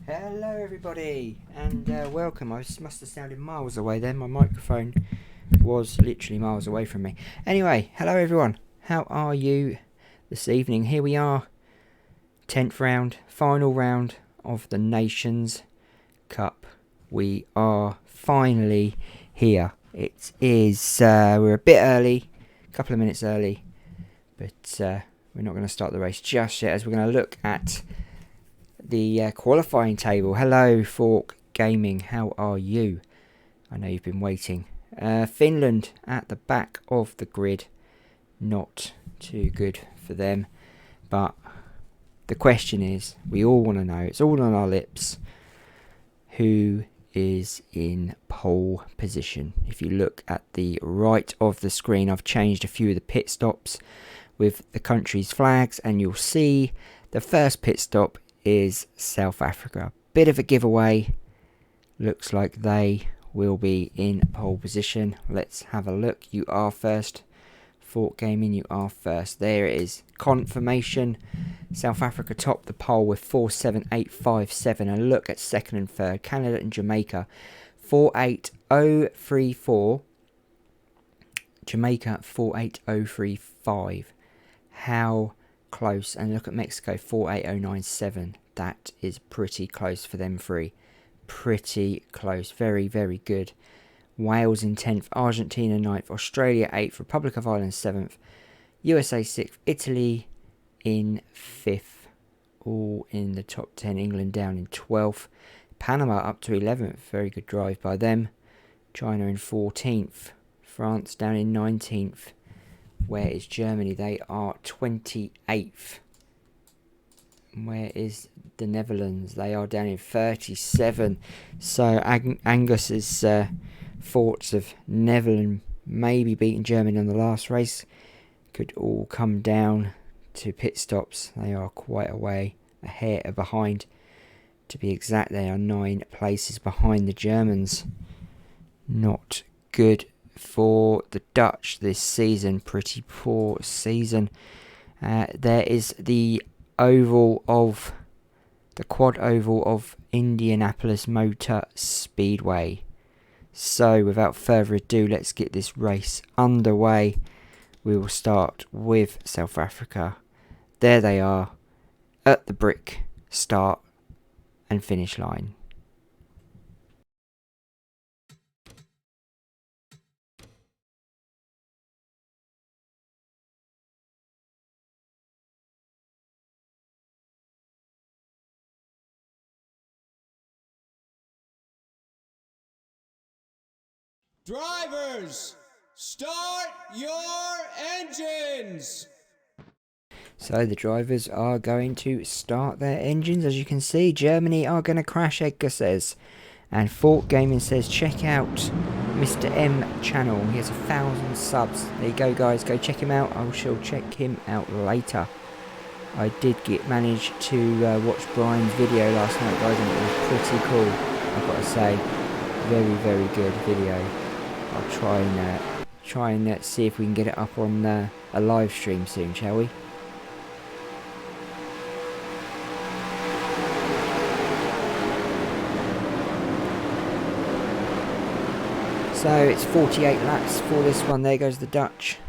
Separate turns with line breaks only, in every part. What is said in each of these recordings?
Hello everybody and welcome. I must have sounded miles away then. My microphone was literally miles away from me. Anyway, hello everyone. How are you this evening? Here we are. 10th round, final round of the Nations Cup. We are finally here. It is, we're a bit early, a couple of minutes early, but we're not going to start the race just yet as we're going to look at the qualifying table. Hello Fork Gaming, how are you? I know you've been waiting. Finland at the back of the grid, not too good for them, but the question is, we all want to know, it's all on our lips, who is in pole position. If you look at the right of the screen, I've changed a few of the pit stops with the country's flags, and you'll see the first pit stop is South Africa. Bit of a giveaway. Looks like they will be in pole position. Let's have a look. You are first. Fork Gaming, you are first. There it is. Confirmation. South Africa top the pole with 47857. And look at second and third. Canada and Jamaica 48034. Jamaica 48035. How close. And look at Mexico 48097. That is pretty close for them three. Pretty close. Very, very good. Wales in 10th, Argentina 9th, Australia 8th, Republic of Ireland 7th, USA 6th, Italy in 5th, all in the top 10, England down in 12th, Panama up to 11th, very good drive by them, China in 14th, France down in 19th, where is Germany? They are 28th. Where is the Netherlands? They are down in 37. So Angus's thoughts of Netherlands maybe beating Germany in the last race could all come down to pit stops. They are quite a way ahead behind. To be exact, they are 9 places behind the Germans. Not good for the Dutch this season. Pretty poor season. There is the quad oval of Indianapolis Motor Speedway. So without further ado, let's get this race underway. We will start with South Africa. There they are at the brick start and finish line.
Drivers, start your engines!
So the drivers are going to start their engines. As you can see, Germany are going to crash, Edgar says. And Fork Gaming says, check out Mr. M channel. He has 1,000 subs. There you go, guys. Go check him out. I shall check him out later. I did manage to watch Brian's video last night, guys, and it was pretty cool, I've got to say. Very, very good video. I'll try and see if we can get it up on a live stream soon, shall we? So it's 48 laps for this one. There goes the Dutch.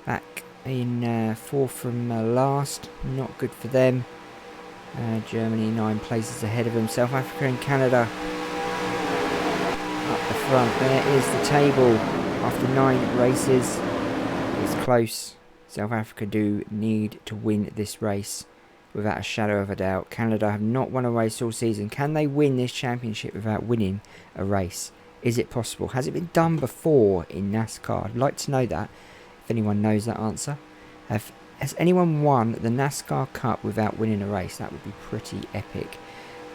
Back in 4th from last. Not good for them. Germany 9 places ahead of them. South Africa and Canada up the front. There is the table after 9 races. It's close. South Africa do need to win this race without a shadow of a doubt. Canada have not won a race all season. Can they win this championship without winning a race? Is it possible? Has it been done before in NASCAR? I'd like to know that, if anyone knows that answer. Has anyone won the NASCAR Cup without winning a race? That would be pretty epic.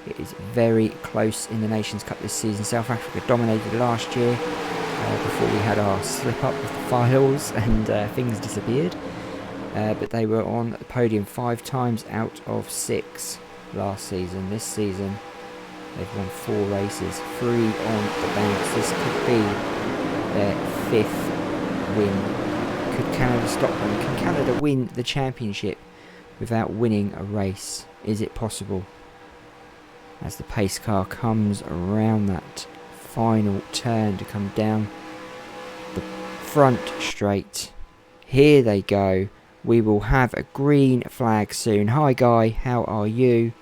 It is very close in the Nations Cup this season. South Africa dominated last year before we had our slip up with the finals and things disappeared. But they were on the podium 5 times out of 6 last season. This season they've won 4 races, 3 on the banks. This could be their 5th win. Could Canada stop them? Can Canada win the championship without winning a race? Is it possible? as the pace car comes around that final turn to come down the front straight. Here they go. We will have a green flag soon. Hi Guy, how are you?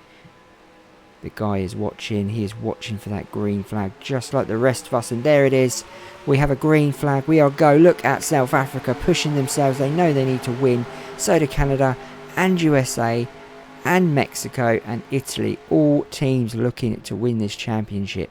The guy is watching. He is watching for that green flag just like the rest of us. And there it is. We have a green flag. We are go. Look at South Africa pushing themselves. They know they need to win. So do Canada and USA and Mexico and Italy. All teams looking to win this championship.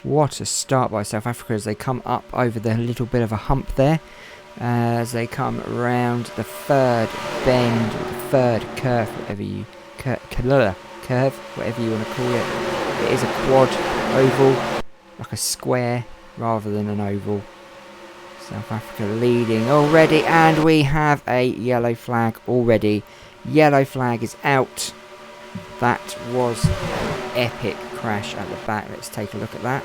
What a start by South Africa as they come up over the little bit of a hump there. As they come around the third bend, or the third curve, whatever you curve, whatever you want to call it. It is a quad oval, like a square rather than an oval. South Africa leading already, and we have a yellow flag already. Yellow flag is out. That was an epic crash at the back. Let's take a look at that.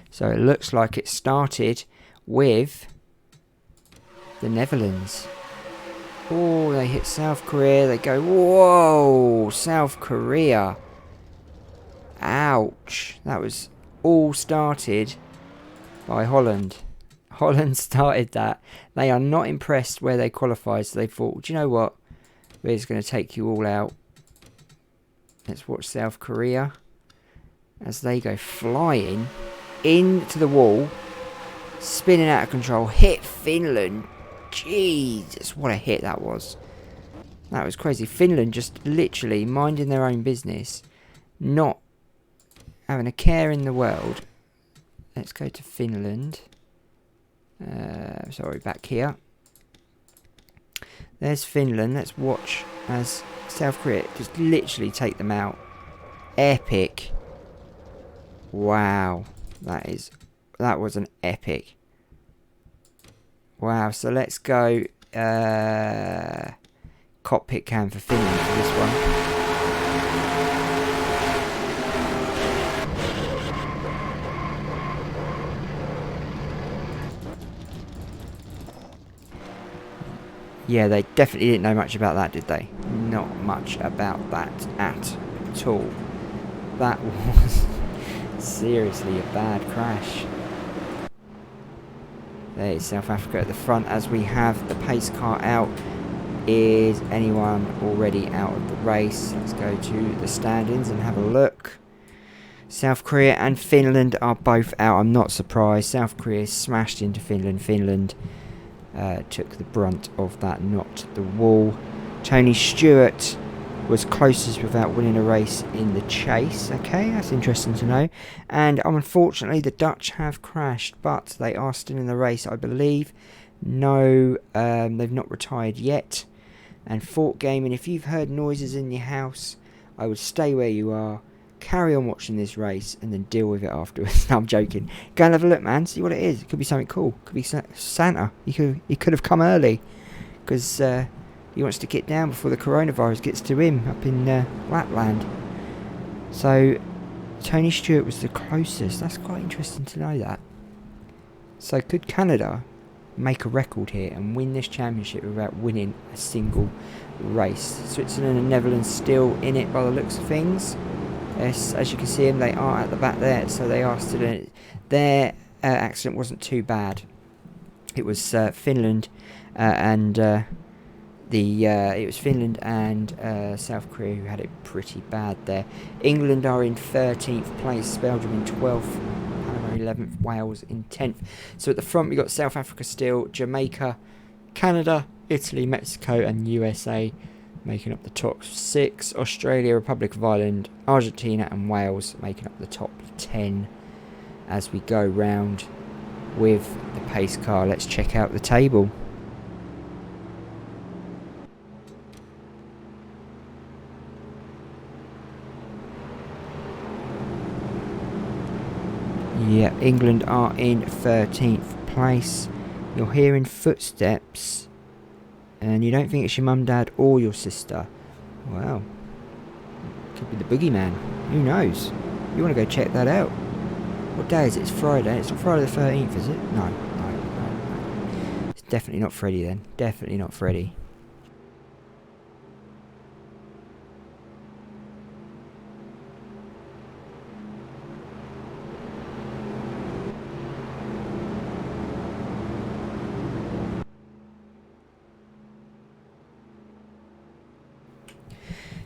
So it looks like it started with the Netherlands. Oh, they hit South Korea. They go, whoa, South Korea. Ouch. That was all started by Holland. Holland started that. They are not impressed where they qualified, so they thought, do you know what? We're just going to take you all out. Let's watch South Korea as they go flying into the wall, spinning out of control, hit Finland. Jesus, what a hit that was. That was crazy. Finland just literally minding their own business, not having a care in the world. Let's go to Finland. Sorry, back here. There's Finland. Let's watch as South Korea just literally take them out. Epic. Wow. That was an epic. Wow, so let's go cockpit cam for Finland for this one. Yeah, they definitely didn't know much about that, did they? Not much about that at all. That was seriously a bad crash. There is South Africa at the front as we have the pace car out. Is anyone already out of the race? Let's go to the standings and have a look. South Korea and Finland are both out. I'm not surprised. South Korea smashed into Finland. Finland took the brunt of that, not the wall. Tony Stewart was closest without winning a race in the chase. Okay, that's interesting to know. And unfortunately, the Dutch have crashed, but they are still in the race, I believe. No, they've not retired yet. And Fort Gaming, if you've heard noises in your house, I would stay where you are, carry on watching this race, and then deal with it afterwards. No, I'm joking. Go and have a look, man. See what it is. It could be something cool. It could be Santa. He could have come early, because he wants to get down before the coronavirus gets to him up in Lapland. So Tony Stewart was the closest. That's quite interesting to know that. So could Canada make a record here and win this championship without winning a single race? Switzerland and Netherlands still in it by the looks of things. Yes, as you can see them, they are at the back there, so they are still in it. Their accident wasn't too bad. It was Finland and it was Finland and South Korea who had it pretty bad there. England are in 13th place, Belgium in 12th, Panama 11th, Wales in 10th. So at the front we got South Africa still, Jamaica, Canada, Italy, Mexico and USA making up the top 6. Australia, Republic of Ireland, Argentina and Wales making up the top 10 as we go round with the pace car. Let's check out the table. Yeah, England are in 13th place. You're hearing footsteps, and you don't think it's your mum, dad, or your sister. Wow. Could be the boogeyman. Who knows? You want to go check that out. What day is it? It's Friday. It's not Friday the 13th, is it? No. It's definitely not Freddy then. Definitely not Freddy.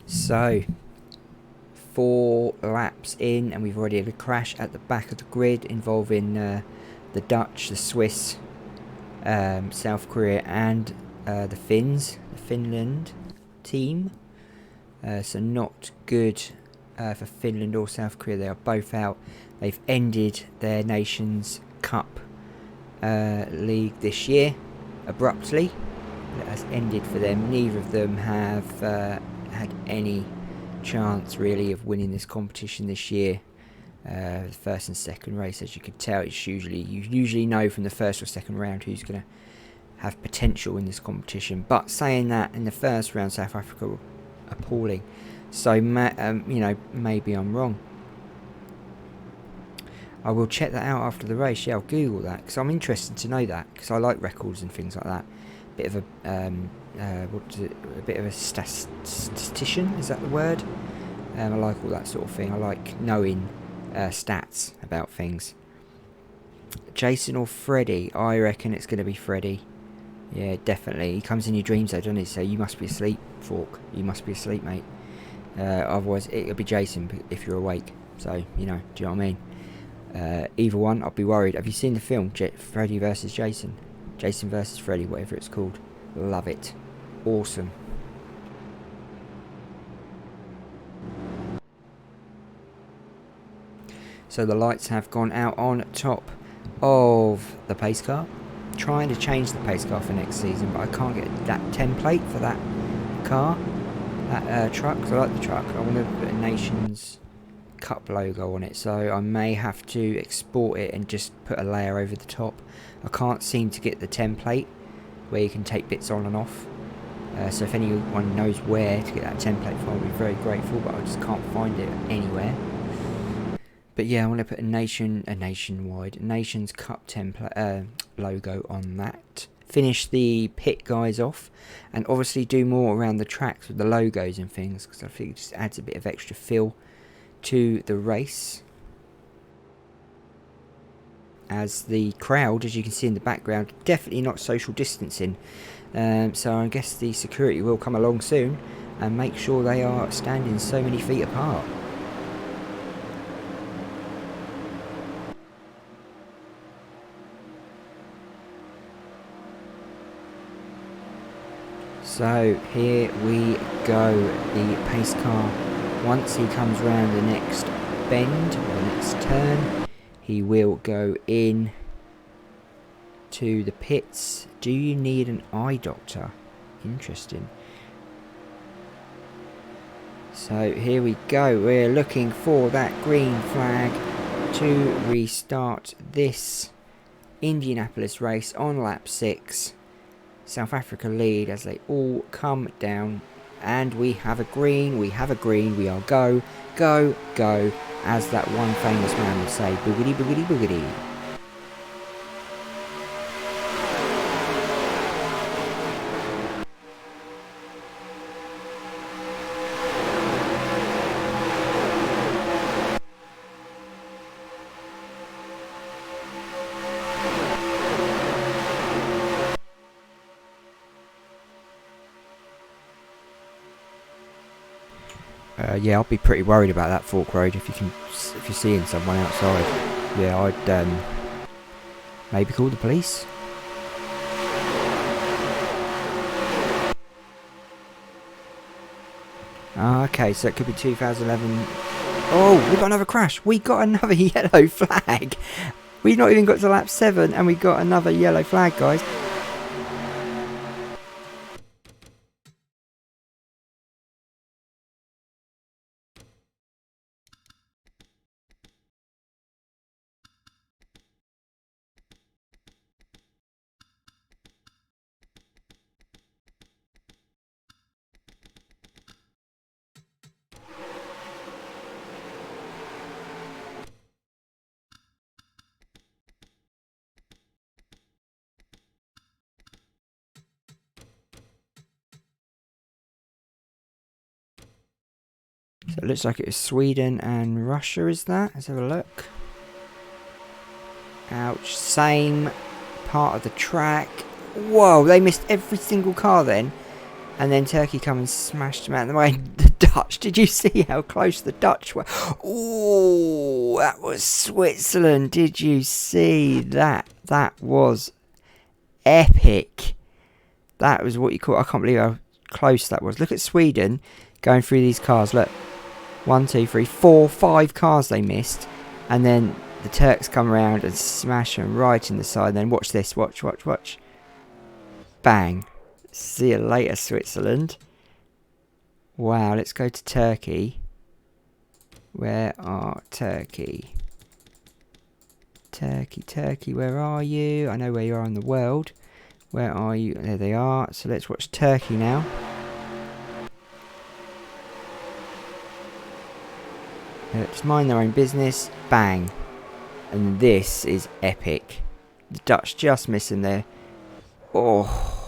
So, 4 laps in, and we've already had a crash at the back of the grid involving the Dutch, the Swiss, South Korea, and the Finns, the Finland team. So not good for Finland or South Korea. They are both out. They've ended their Nations Cup league this year abruptly. It has ended for them. Neither of them have had any chance really of winning this competition this year. The first and second race, as you can tell, it's you usually know from the first or second round who's going to have potential in this competition. But saying that, in the first round, South Africa were appalling. So maybe I'm wrong. I will check that out after the race. Yeah, I'll Google that because I'm interested to know that, because I like records and things like that. Bit of a bit of a statistician, is that the word? I like all that sort of thing. I like knowing stats about things. Jason or Freddy? I reckon it's going to be Freddy. Yeah, definitely. He comes in your dreams though, doesn't he? So you must be asleep, Fork. You must be asleep, mate. Otherwise, it'll be Jason if you're awake. So, do you know what I mean? Either one, I'd be worried. Have you seen the film, Freddy versus Jason? Jason versus Freddy, whatever it's called. Love it. Awesome. So the lights have gone out on top of the pace car. Trying to change the pace car for next season, but I can't get that template for that car, that truck. Cause I like the truck. I want to put a Nations Cup logo on it, so I may have to export it and just put a layer over the top. I can't seem to get the template where you can take bits on and off. So if anyone knows where to get that template from, I'll be very grateful, but I just can't find it anywhere. But yeah, I want to put a Nations Cup template logo on that. Finish the pit guys off, and obviously do more around the tracks with the logos and things, because I think it just adds a bit of extra feel to the race. As the crowd, as you can see in the background, definitely not social distancing. So I guess the security will come along soon and make sure they are standing so many feet apart. So here we go, the pace car, once he comes round the next bend, or the next turn, he will go in to the pits. Do you need an eye doctor? Interesting. So here we go, we're looking for that green flag to restart this Indianapolis race on lap 6. South Africa lead as they all come down, and we have a green, we are go, go, go, as that one famous man would say, boogity, boogity, boogity. Yeah, I'll be pretty worried about that fork road if you're seeing someone outside. Yeah, I'd maybe call the police. Okay, so it could be 2011. Oh, we got another crash. We got another yellow flag. We've not even got to lap 7 and we got another yellow flag, guys. So it looks like it was Sweden and Russia, is that? Let's have a look. Ouch. Same part of the track. Whoa, they missed every single car then. And then Turkey come and smashed them out of the way. The Dutch, did you see how close the Dutch were? Oh, that was Switzerland. Did you see that? That was epic. That was what you call... I can't believe how close that was. Look at Sweden going through these cars. Look. 1, 2, 3, 4, 5 cars they missed. And then the Turks come around and smash them right in the side. And then watch this. Watch, watch, watch. Bang. See you later, Switzerland. Wow, let's go to Turkey. Where are Turkey? Turkey, Turkey, where are you? I know where you are in the world. Where are you? There they are. So let's watch Turkey now. Just mind their own business. Bang. And this is epic. The Dutch just missing there. Oh.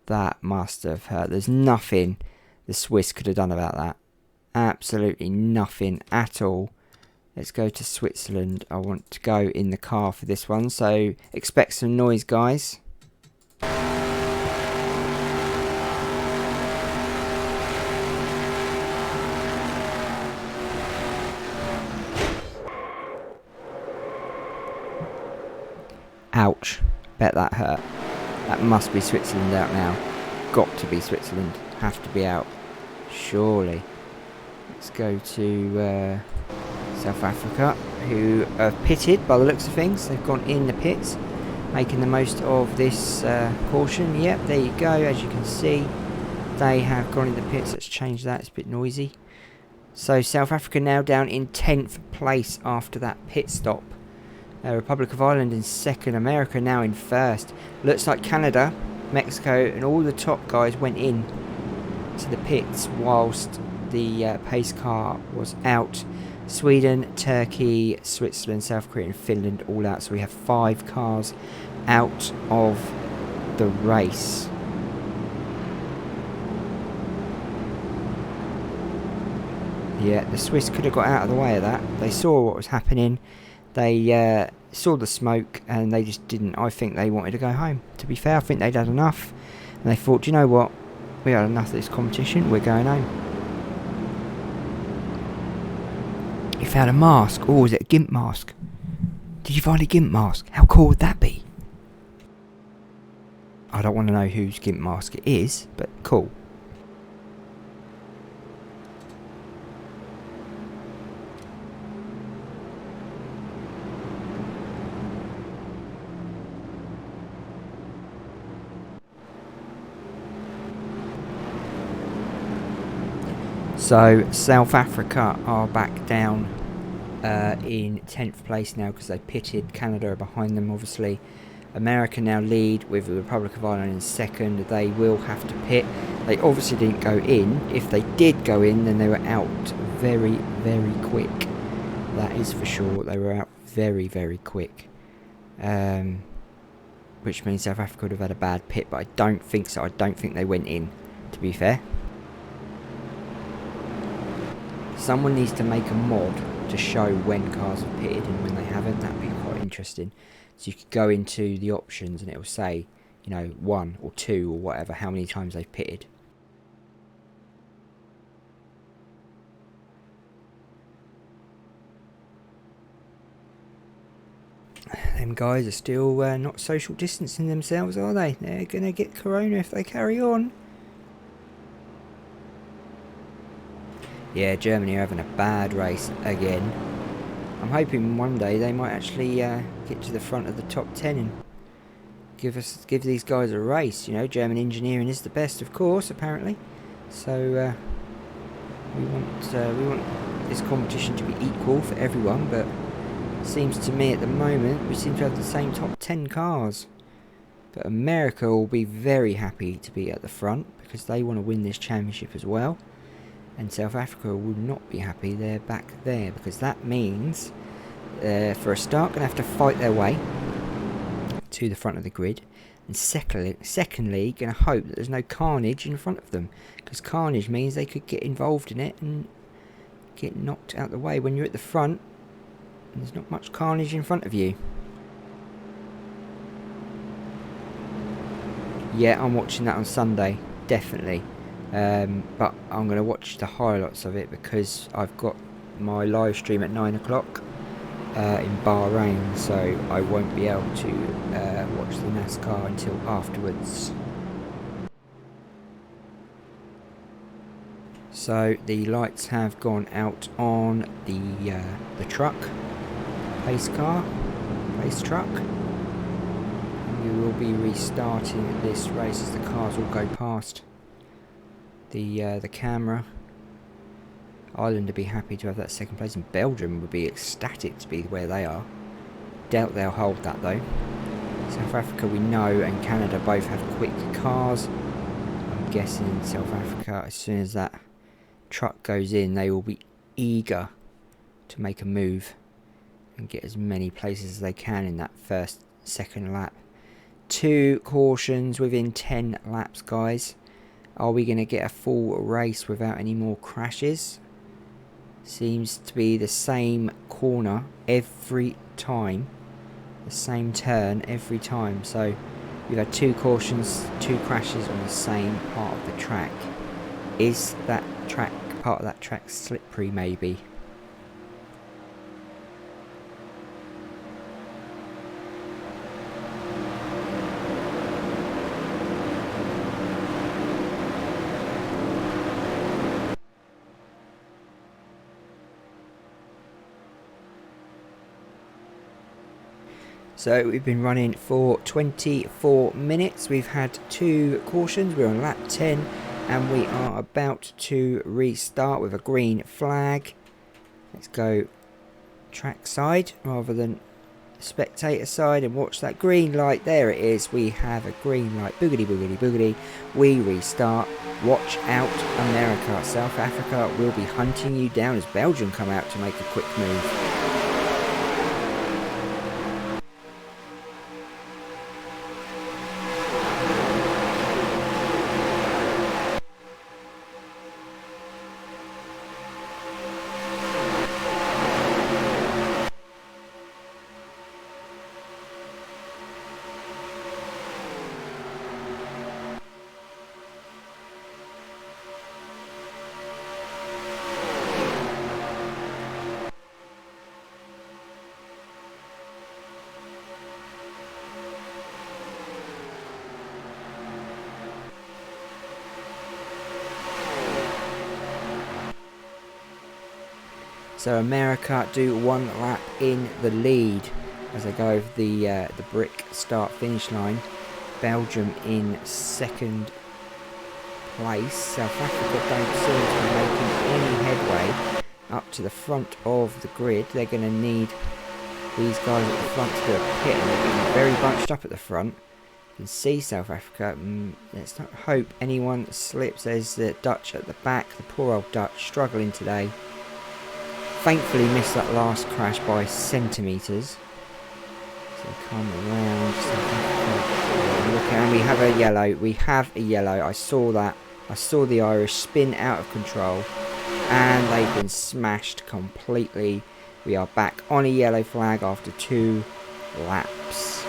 That must have hurt. There's nothing the Swiss could have done about that. Absolutely nothing at all. Let's go to Switzerland. I want to go in the car for this one. So expect some noise, guys. Ouch. Bet that hurt. That must be Switzerland out now. Got to be Switzerland. Have to be out. Surely. Let's go to South Africa, who are pitted by the looks of things. They've gone in the pits, making the most of this caution. Yep, there you go. As you can see, they have gone in the pits. Let's change that. It's a bit noisy. So South Africa now down in 10th place after that pit stop. Republic of Ireland in 2nd, America now in 1st. Looks like Canada, Mexico and all the top guys went in to the pits whilst the pace car was out. Sweden, Turkey, Switzerland, South Korea and Finland all out. So we have 5 cars out of the race. Yeah, the Swiss could have got out of the way of that. They saw what was happening. They saw the smoke and they just didn't. I think they wanted to go home. To be fair, I think they'd had enough. And they thought, do you know what? We had enough of this competition. We're going home. You found a mask. Oh, is it a GIMP mask? Did you find a GIMP mask? How cool would that be? I don't want to know whose GIMP mask it is, but cool. So South Africa are back down in 10th place now because they pitted. Canada are behind them, obviously. America now lead with the Republic of Ireland in 2nd. They will have to pit. They obviously didn't go in. If they did go in, then they were out very, very quick. That is for sure. They were out very, very quick. Which means South Africa would have had a bad pit, but I don't think so. I don't think they went in, to be fair. Someone needs to make a mod to show when cars have pitted and when they haven't. That'd be quite interesting. So you could go into the options and it will say, you know, 1 or 2 or whatever, how many times they've pitted. Them guys are still not social distancing themselves, are they? They're going to get corona if they carry on. Yeah, Germany are having a bad race again. I'm hoping one day they might actually get to the front of the top 10 and give these guys a race. You know, German engineering is the best, of course, apparently. So we want this competition to be equal for everyone. But it seems to me at the moment we seem to have the same top 10 cars. But America will be very happy to be at the front because they want to win this championship as well. And South Africa will not be happy they're back there because that means, for a start, going to have to fight their way to the front of the grid. And secondly, going to hope that there's no carnage in front of them, because carnage means they could get involved in it and get knocked out the way when you're at the front and there's not much carnage in front of you. Yeah, I'm watching that on Sunday, definitely. But I'm going to watch the highlights of it because I've got my live stream at 9 o'clock in Bahrain, so I won't be able to watch the NASCAR until afterwards. So the lights have gone out on the truck, race truck. We will be restarting this race as the cars will go past the camera. Ireland would be happy to have that second place, and Belgium would be ecstatic to be where they are. Doubt they'll hold that though. South Africa we know, and Canada both have quick cars. I'm guessing South Africa, as soon as that truck goes in, they will be eager to make a move and get as many places as they can in that second lap. 2 cautions within 10 laps, guys. Are we going to get a full race without any more crashes? Seems to be the same corner every time, the same turn every time. So we've had 2 cautions, 2 crashes on the same part of the track. Is that part of that track slippery? Maybe. So we've been running for 24 minutes. We've had 2 cautions. We're on lap 10 and we are about to restart with a green flag. Let's go track side rather than spectator side and watch that green light. There it is. We have a green light. Boogity, boogity, boogity. We restart. Watch out, America. South Africa will be hunting you down as Belgium come out to make a quick move. So America do 1 lap in the lead as they go over the brick start-finish line. Belgium in second place. South Africa don't seem to be making any headway up to the front of the grid. They're going to need these guys at the front to do a pit, and they're getting very bunched up at the front. You can see South Africa. Let's not hope anyone slips. There's the Dutch at the back. The poor old Dutch struggling today. Thankfully missed that last crash by centimetres. So come around. Look, and we have a yellow. We have a yellow. I saw that. I saw the Irish spin out of control. And they've been smashed completely. We are back on a yellow flag after 2 laps.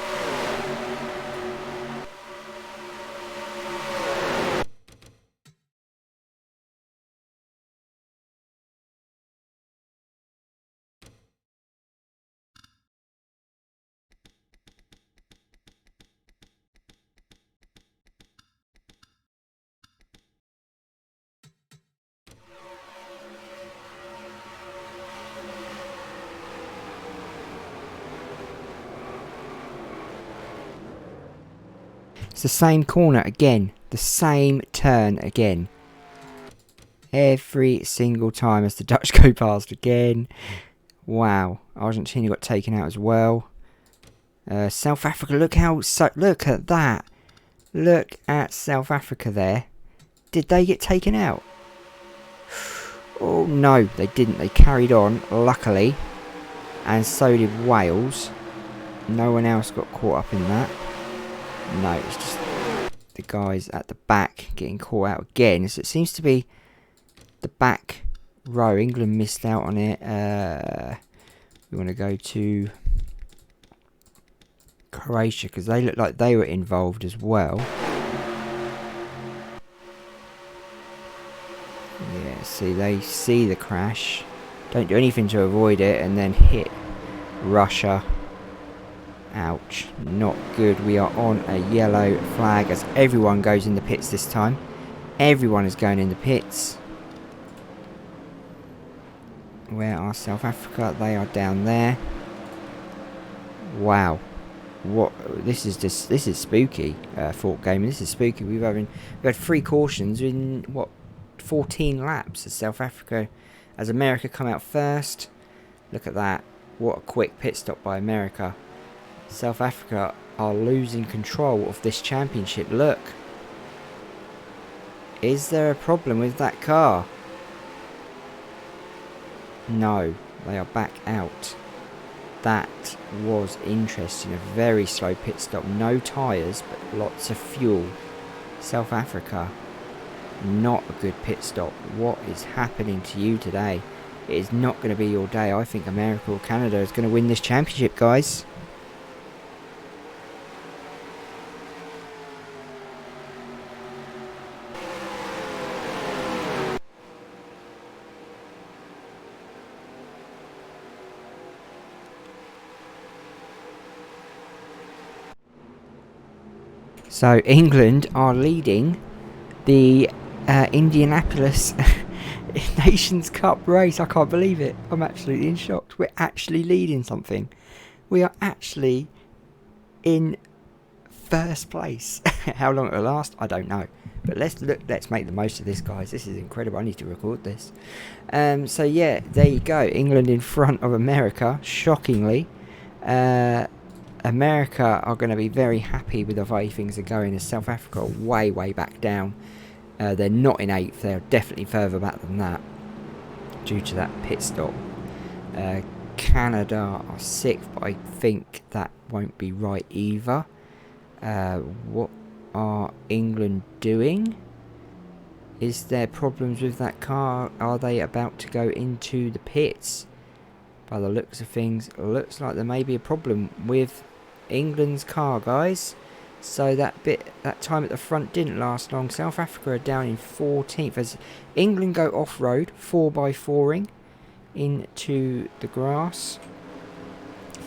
It's the same corner again. The same turn again. Every single time as the Dutch go past again. Wow. Argentina got taken out as well. South Africa, look at that. Look at South Africa there. Did they get taken out? Oh no, they didn't. They carried on, luckily. And so did Wales. No one else got caught up in that. No, it's just the guys at the back getting caught out again. So it seems to be the back row. England missed out on it. We want to go to Croatia because they look like they were involved as well. Yeah, see, they see the crash, don't do anything to avoid it, and then hit Russia. Ouch, not good. We are on a yellow flag as everyone goes in the pits this time. Everyone is going in the pits. Where are South Africa? They are down there. Wow. What? This is spooky. Fort Gamer. This is spooky. We've had 3 cautions in what, 14 laps as South Africa, as America come out first. Look at that. What a quick pit stop by America. South Africa are losing control of this championship. Look. Is there a problem with that car? No, they are back out. That was interesting. A very slow pit stop. No tyres, but lots of fuel. South Africa, not a good pit stop. What is happening to you today? It is not going to be your day. I think America or Canada is going to win this championship, guys. So England are leading the Indianapolis Nations Cup race. I can't believe it. I'm absolutely in shock. We're actually leading something. We are actually in first place. How long it will last, I don't know. But let's make the most of this, guys. This is incredible. I need to record this. So yeah, there you go. England in front of America, shockingly. America are going to be very happy with the way things are going, as South Africa are way back down. They're not in 8th, they're definitely further back than that due to that pit stop. Canada are 6th, but I think that won't be right either. What are England doing? Is there problems with that car? Are they about to go into the pits? By the looks of things, it looks like there may be a problem with England's car, guys. So that time at the front didn't last long. South Africa are down in 14th as England go off-road 4x4ing into the grass.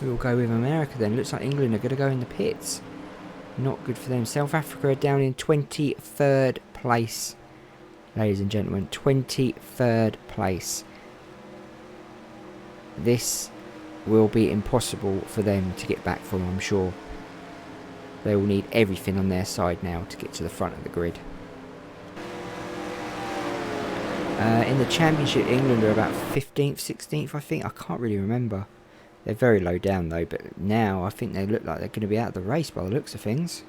We will go with America then. Looks like England are going to go in the pits. Not good for them. South Africa are down in 23rd place, ladies and gentlemen. 23rd place. This will be impossible for them to get back from, I'm sure. They will need everything on their side now to get to the front of the grid. In the championship, England are about 15th, 16th, I think. I can't really remember. They're very low down though, but now I think they look like they're going to be out of the race by the looks of things.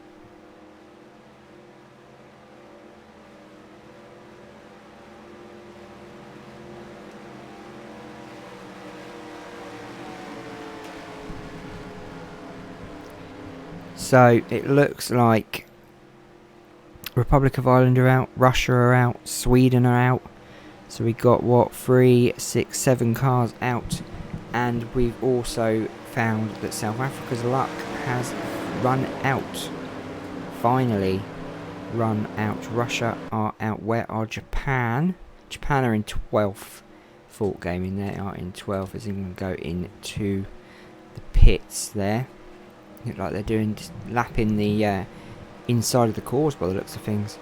So it looks like Republic of Ireland are out, Russia are out, Sweden are out. So we got what, 3, 6, 7 cars out, and we've also found that South Africa's luck has run out. Finally run out. Russia are out. Where are Japan? Japan are in 12th. Fort Gaming, they are in 12th as England go into the pits there. Look like they're doing just lapping the inside of the course by the looks of things.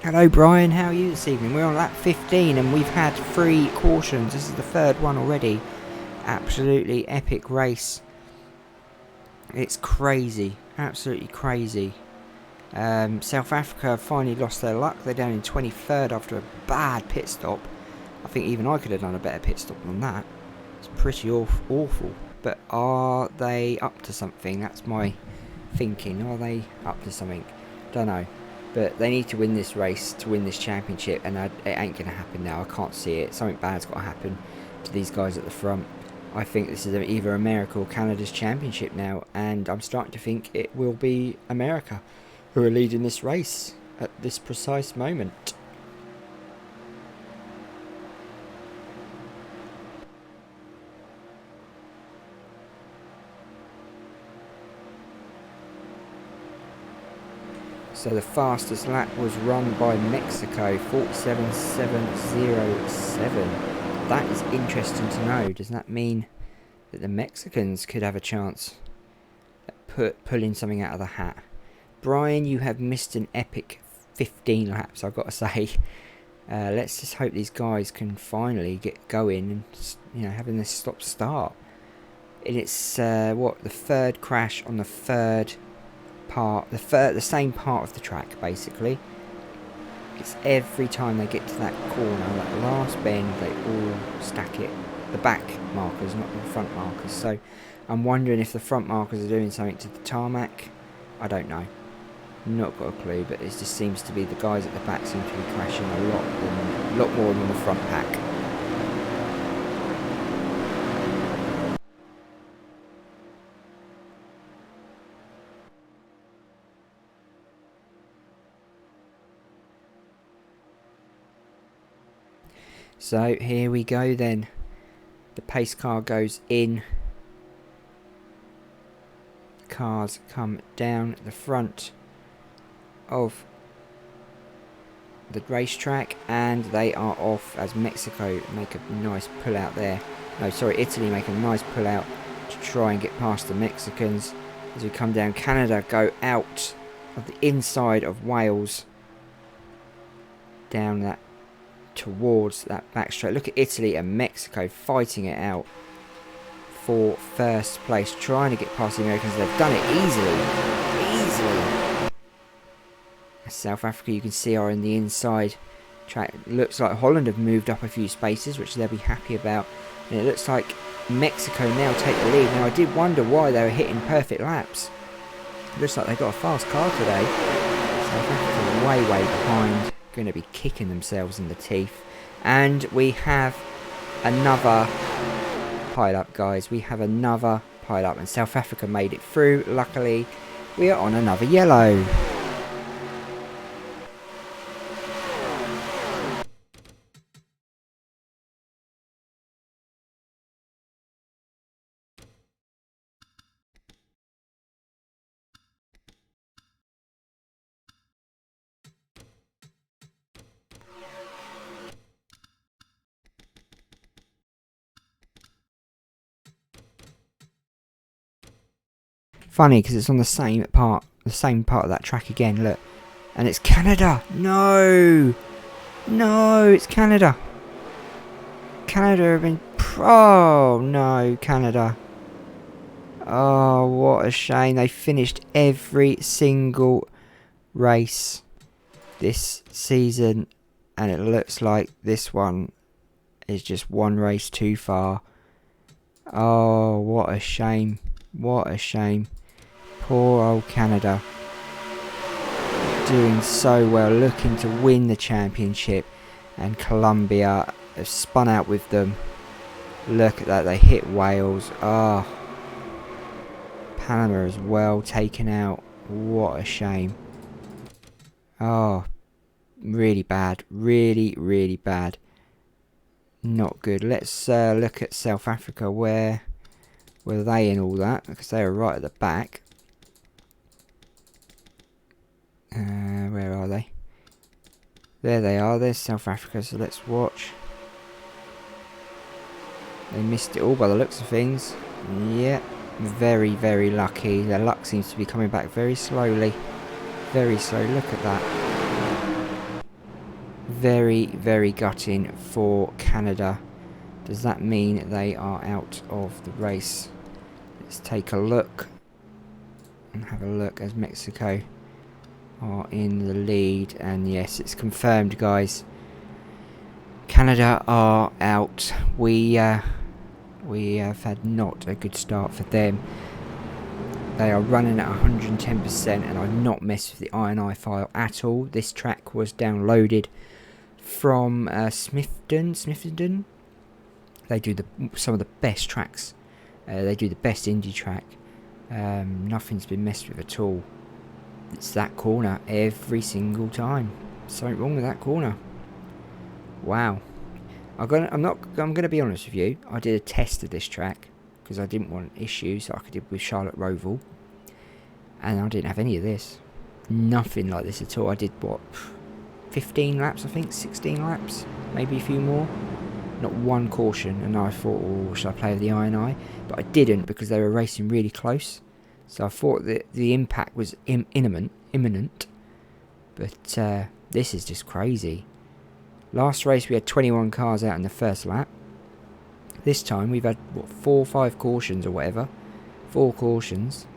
Hello Brian, how are you this evening? We're on lap 15 and we've had 3 cautions. This is the 3rd one already. Absolutely epic race. It's crazy, absolutely crazy. South Africa finally lost their luck. They're down in 23rd after a bad pit stop. I think even I could have done a better pit stop than that. It's pretty awful. But are they up to something? That's my thinking. Are they up to something? Don't know. But they need to win this race to win this championship, and it ain't going to happen now. I can't see it. Something bad's got to happen to these guys at the front. I think this is either America or Canada's championship now, and I'm starting to think it will be America who are leading this race at this precise moment. So the fastest lap was run by Mexico, 47.707. That is interesting to know. Does that mean that the Mexicans could have a chance at pulling something out of the hat? Brian, you have missed an epic 15 laps, I've got to say. Let's just hope these guys can finally get going and, you know, having this stop-start. And it's the third crash on the third part, the same part of the track, basically. It's every time they get to that corner, that last bend, they all stack it. The back markers, not the front markers. So I'm wondering if the front markers are doing something to the tarmac. I don't know. Not got a clue, but it just seems to be the guys at the back seem to be crashing a lot more than the front pack. So here we go then. The pace car goes in. The cars come down the front of the racetrack, and they are off as Mexico make a nice pull out there. No, sorry, Italy make a nice pull out to try and get past the Mexicans. As we come down, Canada go out of the inside of Wales down that towards that back straight. Look at Italy and Mexico fighting it out for first place, trying to get past the Americans. They've done it easily. South Africa, you can see, are in the inside track. Looks like Holland have moved up a few spaces, which they'll be happy about. And it looks like Mexico now take the lead. Now, I did wonder why they were hitting perfect laps. It looks like they got a fast car today. South Africa way behind, going to be kicking themselves in the teeth. And we have another pile up, guys. We have another pile up, and South Africa made it through. Luckily, we are on another yellow. Funny, because it's on the same part of that track again, look. And it's Canada! No! No, it's Canada! Canada have been... Oh, no, Canada. Oh, what a shame. They finished every single race this season. And it looks like this one is just one race too far. Oh, what a shame. What a shame. Poor old Canada. Doing so well, looking to win the championship. And Colombia have spun out with them. Look at that, they hit Wales. Oh. Panama as well, taken out. What a shame. Oh. Really bad. Really bad. Not good. Let's look at South Africa. Where were they in all that? Because they were right at the back. Where are they? There they are. There's South Africa. So let's watch. They missed it all by the looks of things. Yeah. Very lucky. Their luck seems to be coming back very slowly. Very slow. Look at that. Very gutting for Canada. Does that mean they are out of the race? Let's take a look. And have a look as Mexico are in the lead. And yes, it's confirmed, guys. Canada are out. We have had not a good start for them. They are running at 110%, and I've not messed with the INI file at all. This track was downloaded from Smithton. They do some of the best tracks. They do the best indie track. Nothing's been messed with at all. It's that corner every single time. Something wrong with that corner. Wow. I'm gonna be honest with you. I did a test of this track because I didn't want issues like I did with Charlotte Roval, and I didn't have any of this. Nothing like this at all. I did what, 15 laps, I think, 16 laps, maybe a few more. Not one caution, and I thought, oh, should I play with the INI? But I didn't, because they were racing really close. So I thought that the impact was imminent. But this is just crazy. Last race we had 21 cars out in the first lap. This time we've had, what, 4 or 5 cautions or whatever. 4 cautions.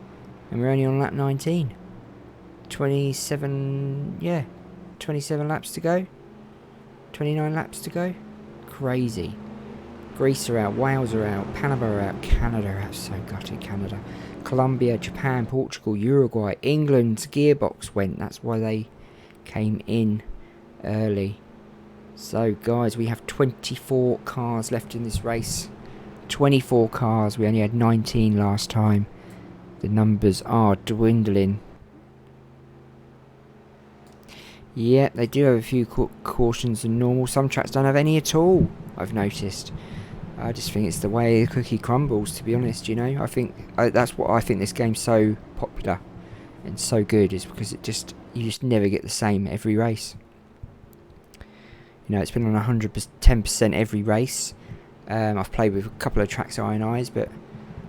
And we're only on lap 19. 27 laps to go. 29 laps to go. Crazy. Greece are out, Wales are out, Panama are out, Canada are out, so gutted Canada. Colombia, Japan, Portugal, Uruguay, England's gearbox went, that's why they came in early. So guys, we have 24 cars left in this race. 24 cars, we only had 19 last time. The numbers are dwindling. Yeah, they do have a few cautions than normal. Some tracks don't have any at all, I've noticed. I just think it's the way the cookie crumbles, to be honest, you know. I think that's what I think this game's so popular and so good, is because you just never get the same every race. You know, it's been on 110% every race. I've played with a couple of tracks INIs, but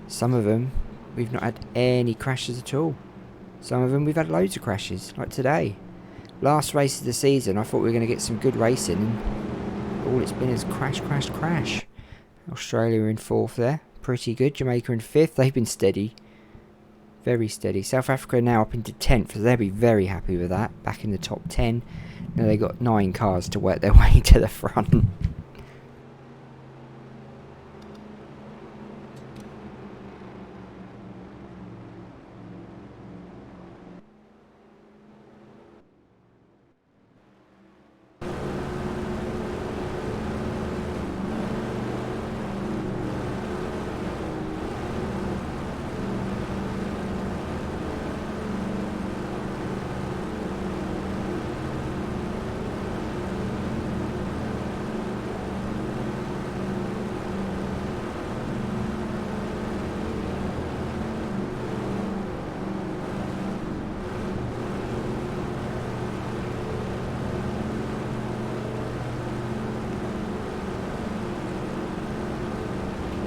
some of them we've not had any crashes at all. Some of them we've had loads of crashes, like today. Last race of the season, I thought we were going to get some good racing, and all it's been is crash, crash, crash. Australia in 4th there, pretty good. Jamaica in 5th, they've been steady, very steady. South Africa now up into 10th, so they'll be very happy with that, back in the top 10. Now they got 9 cars to work their way to the front.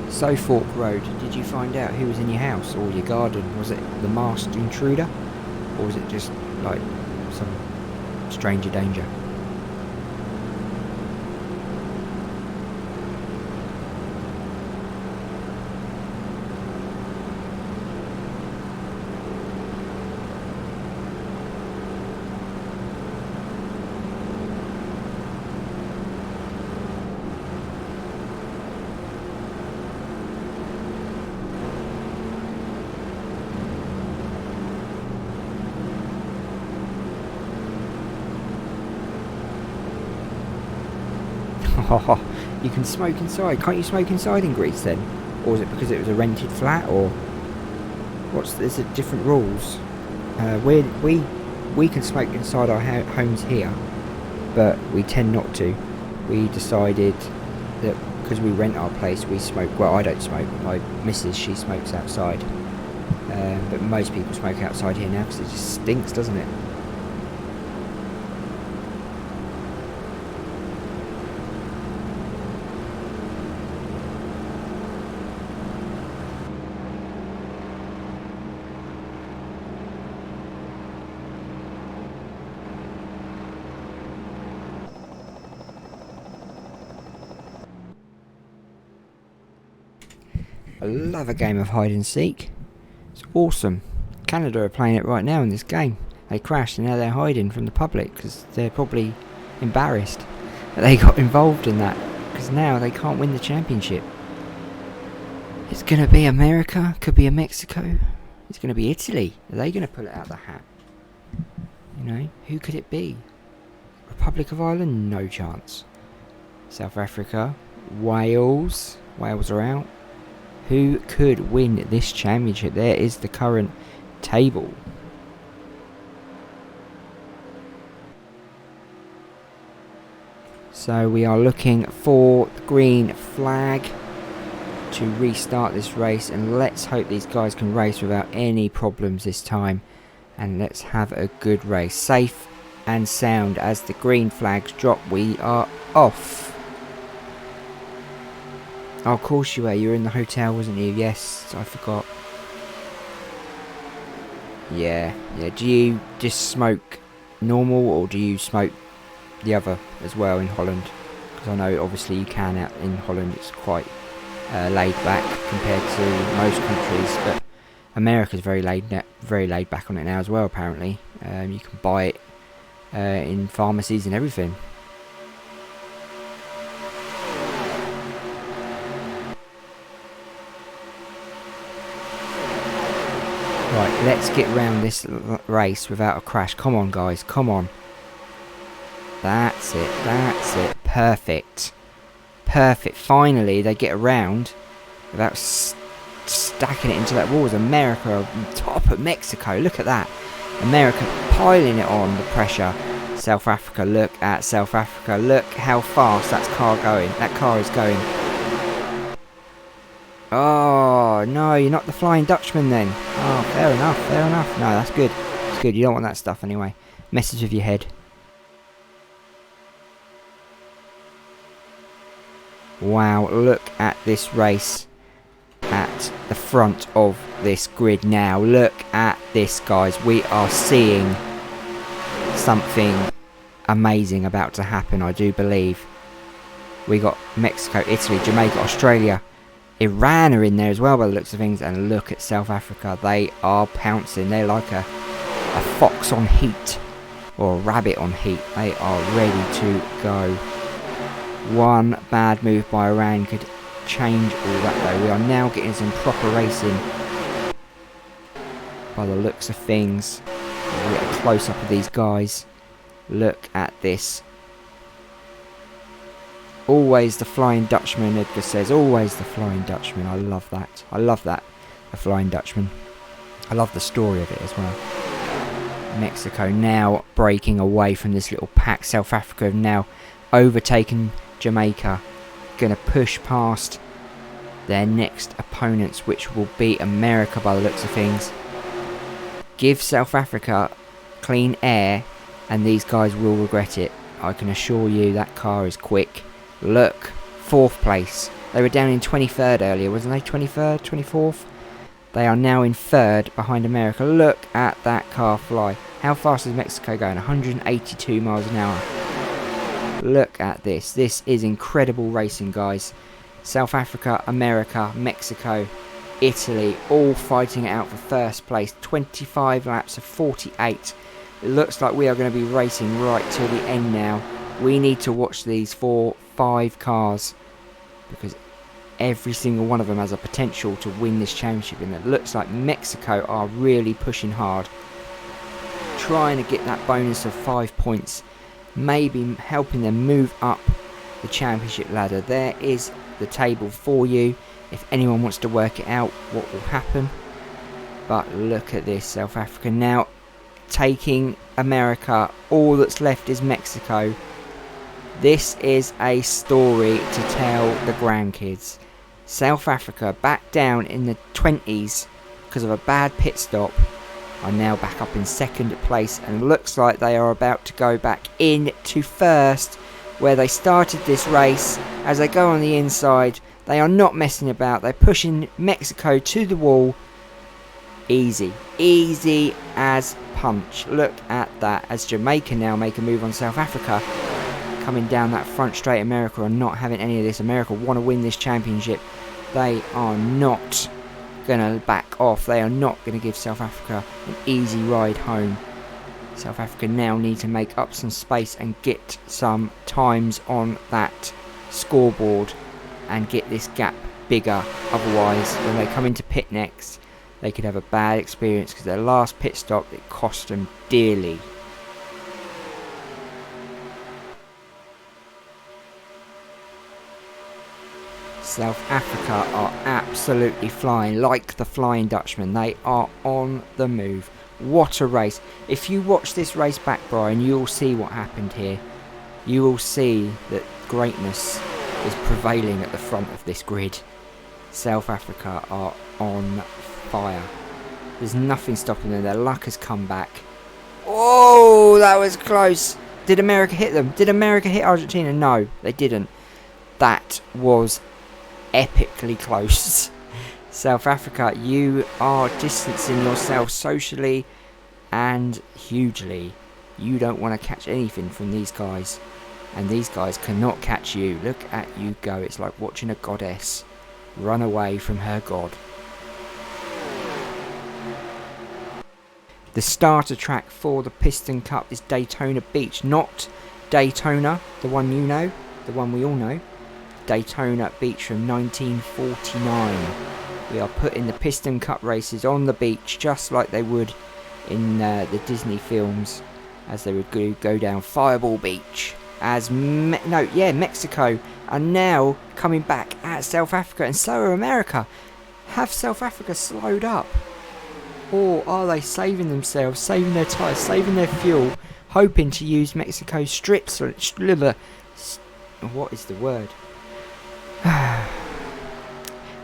So Fork Road, did you find out who was in your house or your garden? Was it the masked intruder, or was it just like some stranger danger? You can smoke inside. Can't you smoke inside in Greece then? Or is it because it was a rented flat, or there's a different rules? We can smoke inside our homes here, but we tend not to. We decided that because we rent our place, we smoke. Well, I don't smoke. My missus, she smokes outside, but most people smoke outside here now because it just stinks, doesn't it? I love a game of hide and seek. It's awesome. Canada are playing it right now in this game. They crashed and now they're hiding from the public because they're probably embarrassed that they got involved in that, because now they can't win the championship. It's gonna be America, could be a Mexico. It's going to be Italy. Are they going to pull it out of the hat? You know, who could it be? Republic of Ireland? No chance. South Africa. Wales. Wales are out. Who could win this championship? There is the current table. So we are looking for the green flag to restart this race, and let's hope these guys can race without any problems this time, and let's have a good race, safe and sound. As the green flags drop, we are off. Oh, of course you were. You were in the hotel, wasn't you? Yes, I forgot. Yeah. Do you just smoke normal, or do you smoke the other as well in Holland? Because I know obviously you can out in Holland. It's quite laid back compared to most countries, but America's very laid back on it now as well. Apparently, you can buy it in pharmacies and everything. Right, let's get round this race without a crash. Come on, guys, come on. That's it. Perfect. Finally, they get around without stacking it into that wall. As America on top of Mexico. Look at that. America piling it on, the pressure. South Africa, look at South Africa. Look how fast that car is going. Oh, no, you're not the Flying Dutchman then. Oh, fair enough. No, that's good. It's good. You don't want that stuff anyway. Messes with your head. Wow, look at this race at the front of this grid now. Look at this, guys. We are seeing something amazing about to happen, I do believe. We got Mexico, Italy, Jamaica, Australia, Iran are in there as well by the looks of things. And look at South Africa. They are pouncing. They're like a fox on heat, or a rabbit on heat. They are ready to go. One bad move by Iran could change all that though. We are now getting some proper racing by the looks of things. We get a close up of these guys. Look at this. Always the Flying Dutchman, Edgar says. Always the Flying Dutchman. I love that. The Flying Dutchman. I love the story of it as well. Mexico now breaking away from this little pack. South Africa have now overtaken Jamaica. Going to push past their next opponents, which will be America by the looks of things. Give South Africa clean air and these guys will regret it. I can assure you that car is quick. Look, 4th place. They were down in 23rd earlier, wasn't they? 23rd, 24th? They are now in 3rd behind America. Look at that car fly. How fast is Mexico going? 182 miles an hour. Look at this. This is incredible racing, guys. South Africa, America, Mexico, Italy, all fighting it out for first place. 25 laps of 48. It looks like we are going to be racing right till the end now. We need to watch these 4-5 cars, because every single one of them has a potential to win this championship, and it looks like Mexico are really pushing hard, trying to get that bonus of 5 points, maybe helping them move up the championship ladder. There is the table for you if anyone wants to work it out what will happen. But look at this, South Africa now taking America. All that's left is Mexico. This is a story to tell the grandkids. South Africa back down in the 20s because of a bad pit stop are now back up in 2nd place, and looks like they are about to go back into 1st where they started this race. As they go on the inside, they are not messing about. They're pushing Mexico to the wall. Easy as punch. Look at that, as Jamaica now make a move on South Africa. Coming down that front straight, America are not having any of this. America want to win this championship. They are not going to back off. They are not going to give South Africa an easy ride home. South Africa now need to make up some space and get some times on that scoreboard and get this gap bigger. Otherwise, when they come into pit next, they could have a bad experience because their last pit stop, it cost them dearly. South Africa are absolutely flying like the Flying Dutchman. They are on the move. What a race. If you watch this race back, Brian, you'll see what happened here. You will see that greatness is prevailing at the front of this grid. South Africa are on fire. There's nothing stopping them. Their luck has come back. Oh, that was close. Did America hit them? Did America hit Argentina? No, they didn't. That was epically close. South Africa, you are distancing yourself socially and hugely. You don't want to catch anything from these guys, and these guys cannot catch you. Look at you go. It's like watching a goddess run away from her god. The starter track for the Piston Cup is Daytona Beach, not Daytona, the one you know, the one we all know. Daytona Beach from 1949. We are putting the Piston Cup races on the beach just like they would in the Disney films, as they would go down Fireball Beach. As Mexico are now coming back at South Africa, and so are America. Have South Africa slowed up? Or are they saving themselves, saving their tyres, saving their fuel, hoping to use Mexico's strips? What is the word?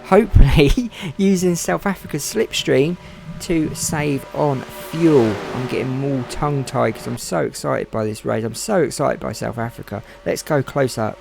Hopefully using South Africa's slipstream to save on fuel. I'm getting all tongue tied because I'm so excited by this race. I'm so excited by South Africa. Let's go close up.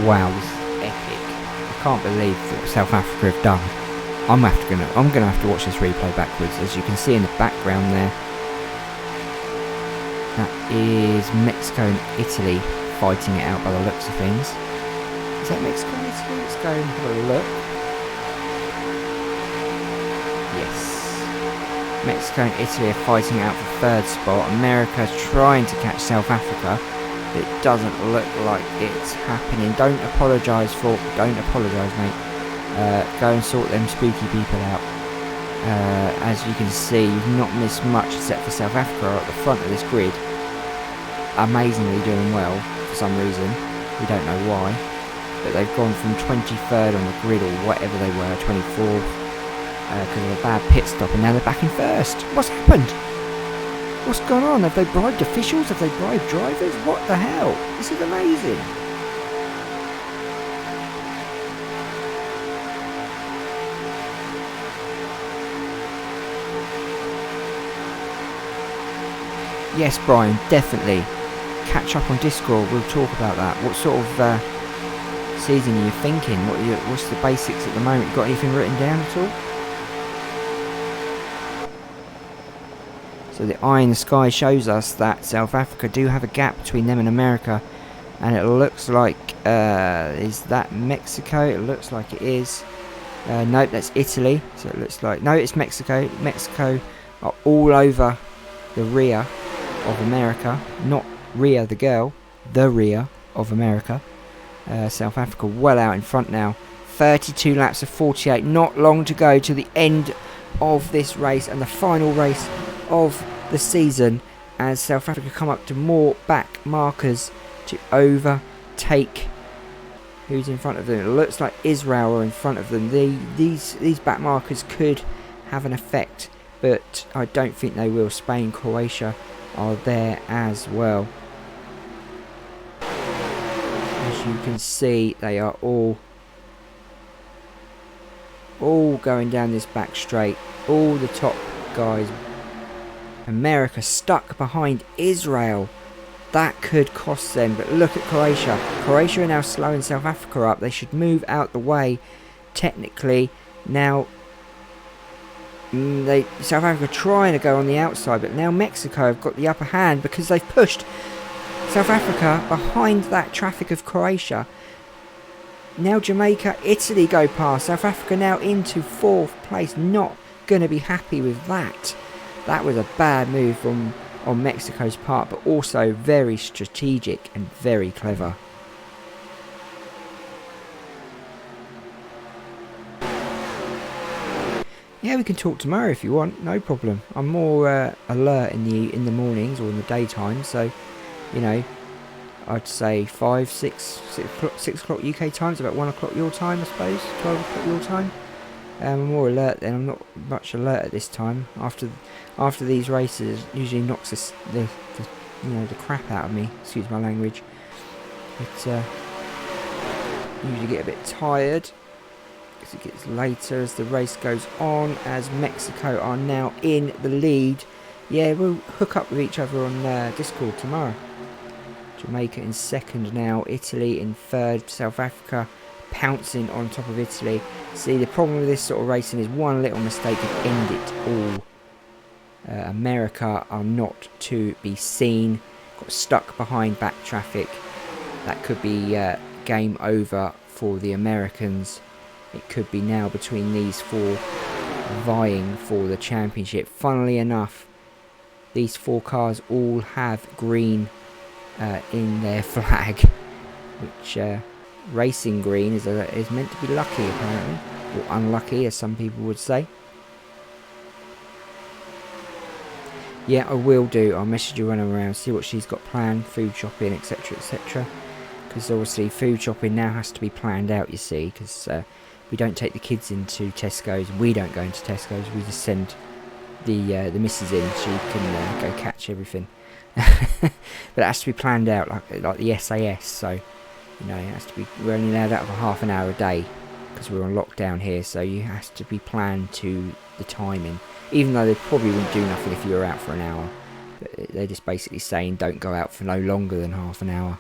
Wow, this is epic. I can't believe what South Africa have done. I'm gonna have to watch this replay backwards. As you can see in the background there, that is Mexico and Italy fighting it out by the looks of things. Is that Mexico and Italy? Let's go and have a look. Yes. Mexico and Italy are fighting out for third spot. America's trying to catch South Africa. It doesn't look like it's happening. Don't apologise, mate. Go and sort them spooky people out. As you can see, you've not missed much except for South Africa at the front of this grid. Amazingly doing well for some reason. We don't know why. But they've gone from 23rd on the grid, or whatever they were, 24th, because of a bad pit stop, and now they're back in first. What's happened? What's gone on? Have they bribed officials? Have they bribed drivers? What the hell? This is amazing. Yes, Brian, definitely. Catch up on Discord, we'll talk about that. What sort of season are you thinking? What's the basics at the moment? You got anything written down at all? So the eye in the sky shows us that South Africa do have a gap between them and America, and it looks like is that Mexico? It looks like it is. Nope, that's Italy. So it looks like, no, it's Mexico. Mexico are all over the rear of America, not Rhea the girl, the rear of America. South Africa well out in front now. 32 laps of 48. Not long to go to the end of this race and the final race of the season, as South Africa come up to more back markers to overtake who's in front of them. It looks like Israel are in front of them. These back markers could have an effect, but I don't think they will. Spain, Croatia are there as well. As you can see, they are all going down this back straight. All the top guys. America stuck behind Israel. that could cost them. But look at Croatia. Croatia are now slowing South Africa up. They should move out the way, technically. Now, South Africa trying to go on the outside, but now Mexico have got the upper hand because they've pushed South Africa behind that traffic of Croatia. Now Jamaica, Italy go past. South Africa now into 4th place. Not going to be happy with that. That was a bad move on Mexico's part, but also very strategic and very clever. Yeah, we can talk tomorrow if you want, no problem. I'm more alert in the mornings or in the daytime, so you know, I'd say 6 o'clock UK time. It's about 1 o'clock your time, I suppose. 12 o'clock your time. I'm more alert then. I'm not much alert at this time. After these races, it usually knocks the crap out of me. Excuse my language. But usually get a bit tired as it gets later as the race goes on. As Mexico are now in the lead. Yeah, we'll hook up with each other on Discord tomorrow. Jamaica in 2nd now, Italy in 3rd, South Africa pouncing on top of Italy. See, the problem with this sort of racing is one little mistake could end it all. America are not to be seen. Got stuck behind back traffic. That could be game over for the Americans. It could be now between these 4 vying for the championship. Funnily enough, these 4 cars all have green in their flag, which racing green is meant to be lucky apparently, or unlucky as some people would say. Yeah, I will do. I'll message you when I'm around, see what she's got planned, food shopping, etc, etc. Because obviously food shopping now has to be planned out, you see, because we don't take the kids into Tesco's. We don't go into Tesco's. We just send the missus in so you can go catch everything. But it has to be planned out like the SAS. So you know, it has to be. We're only allowed out for half an hour a day because we're on lockdown here. So you has to be planned to the timing. Even though they probably wouldn't do nothing if you were out for an hour. But they're just basically saying don't go out for no longer than half an hour.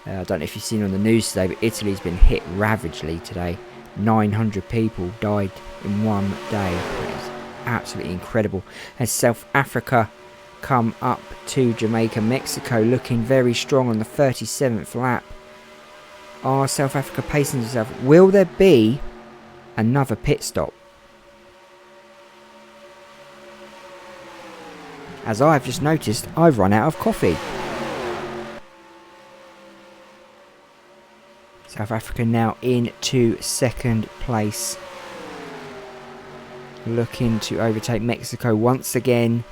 I don't know if you've seen on the news today, but Italy's been hit ravagely today. 900 people died in one day. It's absolutely incredible. As South Africa come up to Jamaica, Mexico looking very strong on the 37th lap. Are South Africa pacing themselves? Will there be another pit stop? As I've just noticed, I've run out of coffee. South Africa now into 2nd place. Looking to overtake Mexico once again.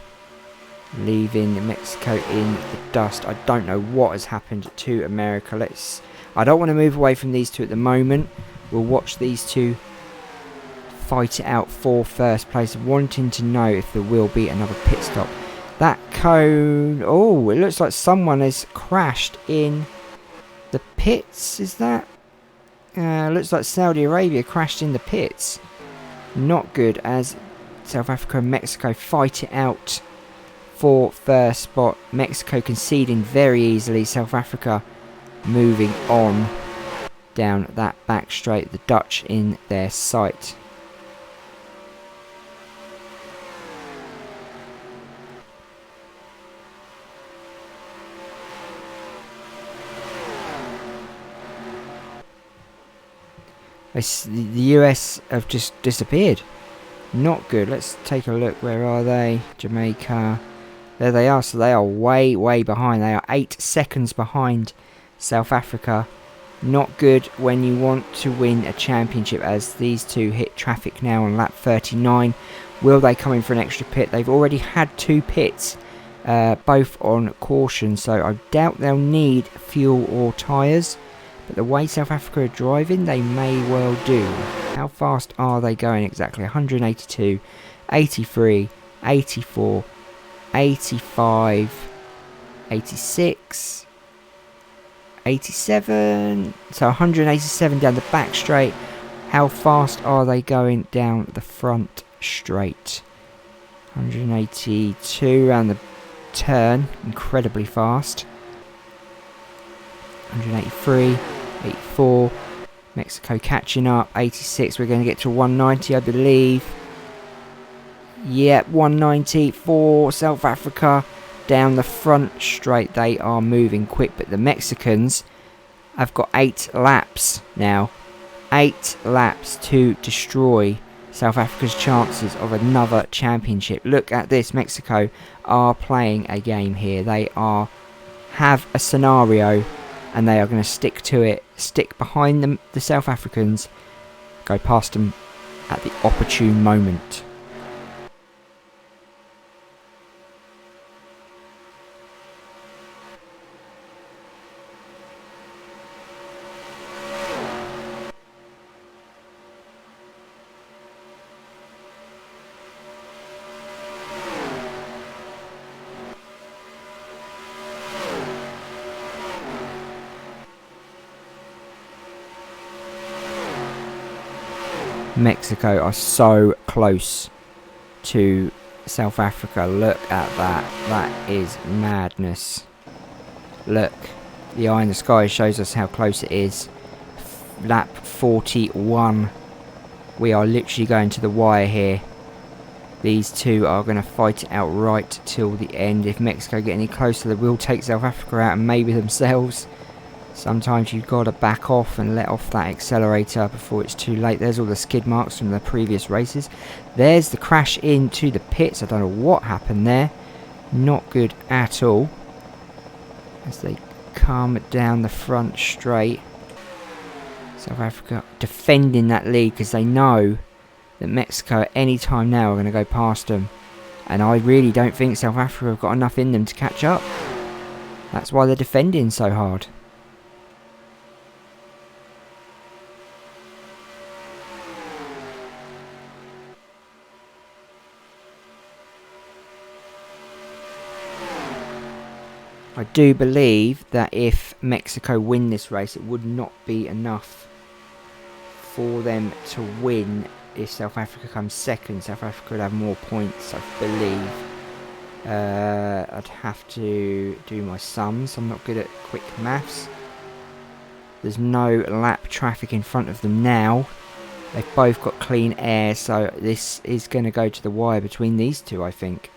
Leaving Mexico in the dust. I don't know what has happened to America. I don't want to move away from these two at the moment. We'll watch these two fight it out for 1st place. Wanting to know if there will be another pit stop. That cone... Oh, it looks like someone has crashed in the pits. Is that... looks like Saudi Arabia crashed in the pits. Not good as South Africa and Mexico fight it out for 1st spot. Mexico conceding very easily. South Africa moving on down that back straight. The Dutch in their sight. The US have just disappeared. Not good. Let's take a look. Where are they? Jamaica. There they are. So they are way, way behind. They are 8 seconds behind South Africa. Not good when you want to win a championship, as these two hit traffic now on lap 39. Will they come in for an extra pit? They've already had 2 pits, both on caution. So I doubt they'll need fuel or tyres. But the way South Africa are driving, they may well do. How fast are they going exactly? 182, 83, 84, 85, 86, 87. So 187 down the back straight. How fast are they going down the front straight? 182 around the turn. Incredibly fast. 183, 84. Mexico catching up. 86. We're going to get to 190, I believe. Yep, 190 for South Africa. Down the front straight, they are moving quick, but the Mexicans have got 8 laps now. 8 laps to destroy South Africa's chances of another championship. Look at this. Mexico are playing a game here. They have a scenario and they are going to stick to it. Stick behind them, the South Africans. Go past them at the opportune moment. Mexico are so close to South Africa. Look at that. That is madness. Look. The eye in the sky shows us how close it is. Lap 41. We are literally going to the wire here. These two are going to fight it out right till the end. If Mexico get any closer, they will take South Africa out and maybe themselves. Sometimes you've got to back off and let off that accelerator before it's too late. There's all the skid marks from the previous races. There's the crash into the pits. I don't know what happened there. Not good at all. As they come down the front straight. South Africa defending that lead because they know that Mexico at any time now are going to go past them. And I really don't think South Africa have got enough in them to catch up. That's why they're defending so hard. I do believe that if Mexico win this race, it would not be enough for them to win. If South Africa comes second, South Africa would have more points, I believe. I'd have to do my sums. I'm not good at quick maths. There's no lap traffic in front of them now. They've both got clean air, so this is going to go to the wire between these two, I think.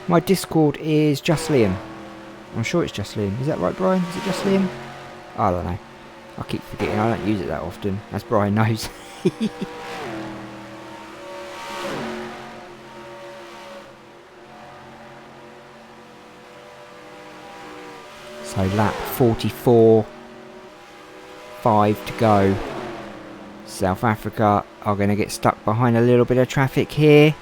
My Discord is just Liam. I'm sure it's just Liam. Is that right, Brian? Is it just Liam? I don't know. I keep forgetting. I don't use it that often, as Brian knows. So lap 44. 5 to go. South Africa are going to get stuck behind a little bit of traffic here.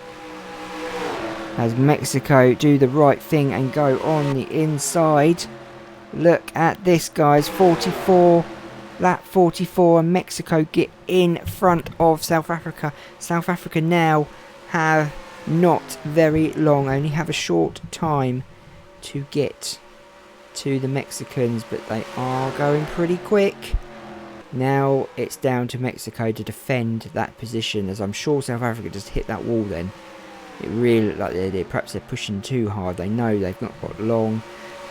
As Mexico do the right thing and go on the inside. Look at this, guys. 44. Lap 44 and Mexico get in front of South Africa. South Africa now have not very long. Only have a short time to get to the Mexicans. But they are going pretty quick. Now it's down to Mexico to defend that position. As I'm sure South Africa just hit that wall then. It really looked like they did. Perhaps they're pushing too hard. They know they've not got long.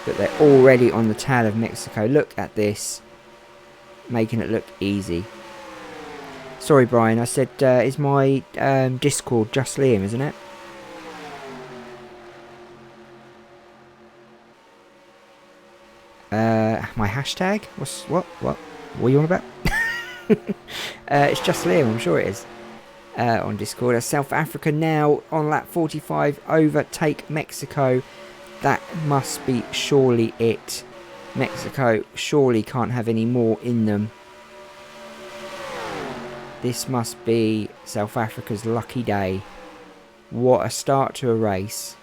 But they're already on the tail of Mexico. Look at this. Making it look easy. Sorry, Brian. I said, is my Discord just Liam, isn't it? My hashtag? What are you on about? It's just Liam. I'm sure it is. On Discord. As South Africa now on lap 45 overtake Mexico. That must be surely it. Mexico surely can't have any more in them. This must be South Africa's lucky day. What a start to a race.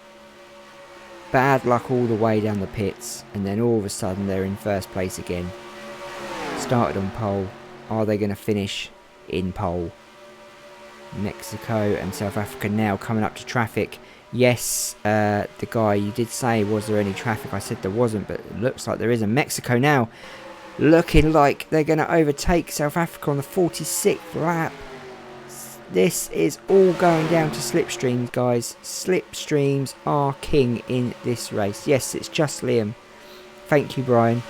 Bad luck all the way down the pits, and then all of a sudden they're in first place again. Started on pole. Are they going to finish in pole? Mexico and South Africa now coming up to traffic Yes, the guy, you did say, was there any traffic? I said there wasn't, but it looks like there is. And Mexico now looking like they're going to overtake South Africa on the 46th lap. This is all going down to slipstreams, guys. Slipstreams are king in this race. Yes, it's just Liam. Thank you, Brian.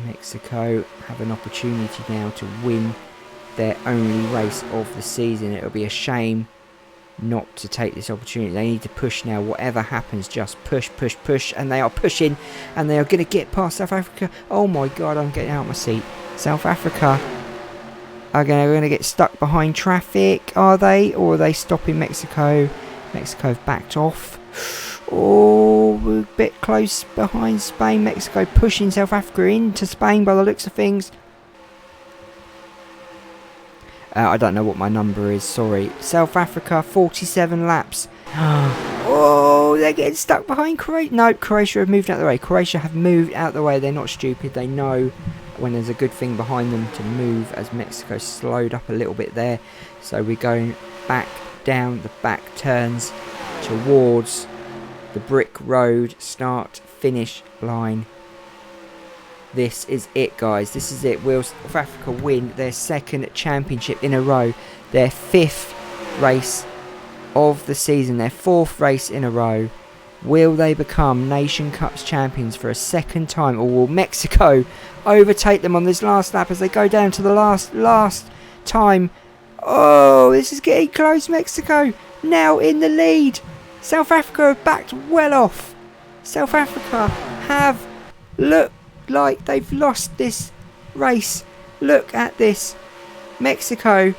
Mexico have an opportunity now to win their only race of the season. It'll be a shame not to take this opportunity. They need to push now. Whatever happens, just push, push, push. And they are pushing, and they are going to get past South Africa. Oh my God, I'm getting out of my seat. South Africa are going to get stuck behind traffic, are they? Or are they stopping Mexico? Mexico have backed off. Oh, we're a bit close behind Spain. Mexico pushing South Africa into Spain by the looks of things. I don't know what my number is, sorry. South Africa, 47 laps. Oh, they're getting stuck behind Croatia. No, Croatia have moved out of the way. Croatia have moved out of the way. They're not stupid. They know when there's a good thing behind them to move, as Mexico slowed up a little bit there. So we're going back down the back turns towards the brick road start-finish line. This is it, guys. This is it. Will South Africa win their second championship in a row? Their 5th race of the season. Their 4th race in a row. Will they become Nation Cups champions for a second time? Or will Mexico overtake them on this last lap as they go down to the last time? Oh, this is getting close. Mexico now in the lead. South Africa have backed well off. South Africa have looked like they've lost this race. Look at this. Mexico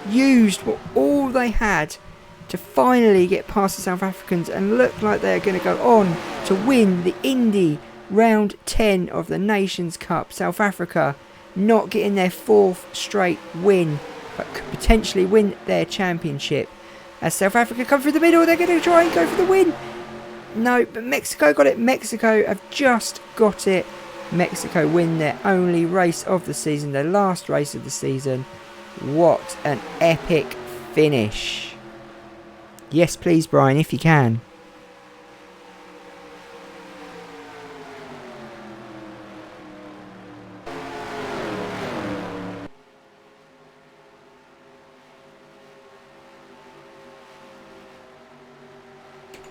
used all they had to finally get past the South Africans and look like they're going to go on to win the Indy round 10 of the Nations Cup. South Africa not getting their 4th straight win, but could potentially win their championship. As South Africa come through the middle, they're going to try and go for the win. No, but Mexico got it. Mexico have just got it. Mexico win their only race of the season, their last race of the season. What an epic finish. Yes, please, Brian, if you can.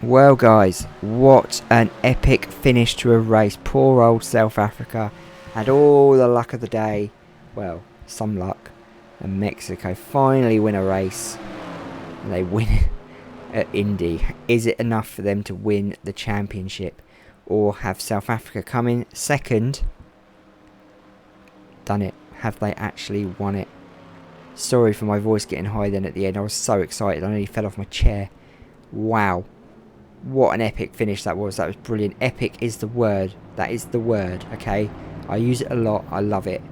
Well, guys, what an epic finish to a race. Poor old South Africa had all the luck of the day. Well, some luck. And Mexico finally win a race. And they win at Indy. Is it enough for them to win the championship? Or have South Africa come in second? Done it. Have they actually won it? Sorry for my voice getting high then at the end. I was so excited. I nearly fell off my chair. Wow. What an epic finish that was. That was brilliant. Epic is the word. That is the word, okay? I use it a lot. I love it.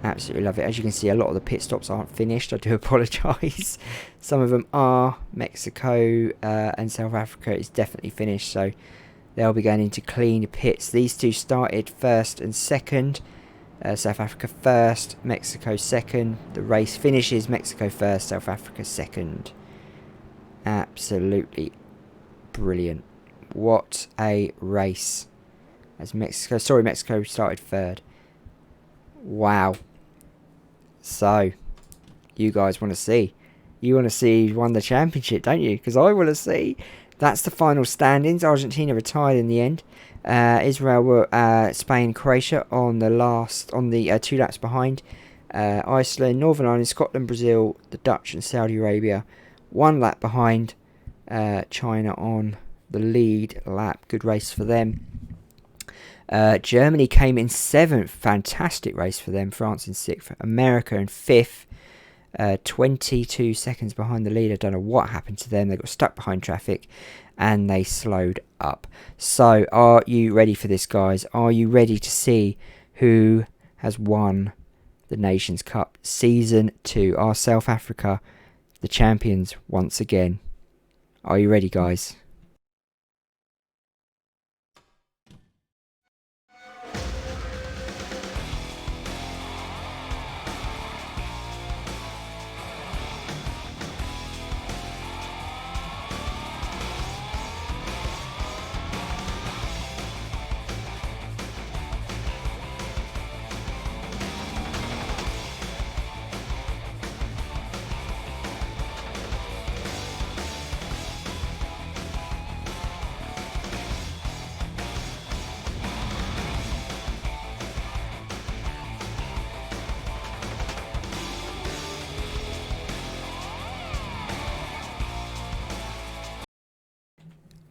Absolutely love it. As you can see, a lot of the pit stops aren't finished. I do apologise. Some of them are. Mexico and South Africa is definitely finished. So they'll be going into clean pits. These two started first and second. South Africa first. Mexico second. The race finishes Mexico first. South Africa second. Absolutely brilliant. What a race. As Mexico started third. Wow. So you guys want to see who won the championship, don't you? Because I want to see. That's the final standings. Argentina retired in the end. Israel were Spain, Croatia on the 2 laps behind. Iceland, Northern Ireland, Scotland, Brazil, the Dutch and Saudi Arabia 1 lap behind. China on the lead lap. Good race for them. Germany came in 7th. Fantastic race for them. France in 6th. America in 5th. 22 seconds behind the lead. I don't know what happened to them. They got stuck behind traffic and they slowed up. So are you ready for this, guys? Are you ready to see who has won the Nations Cup Season 2? Are South Africa the champions once again? Are you ready, guys?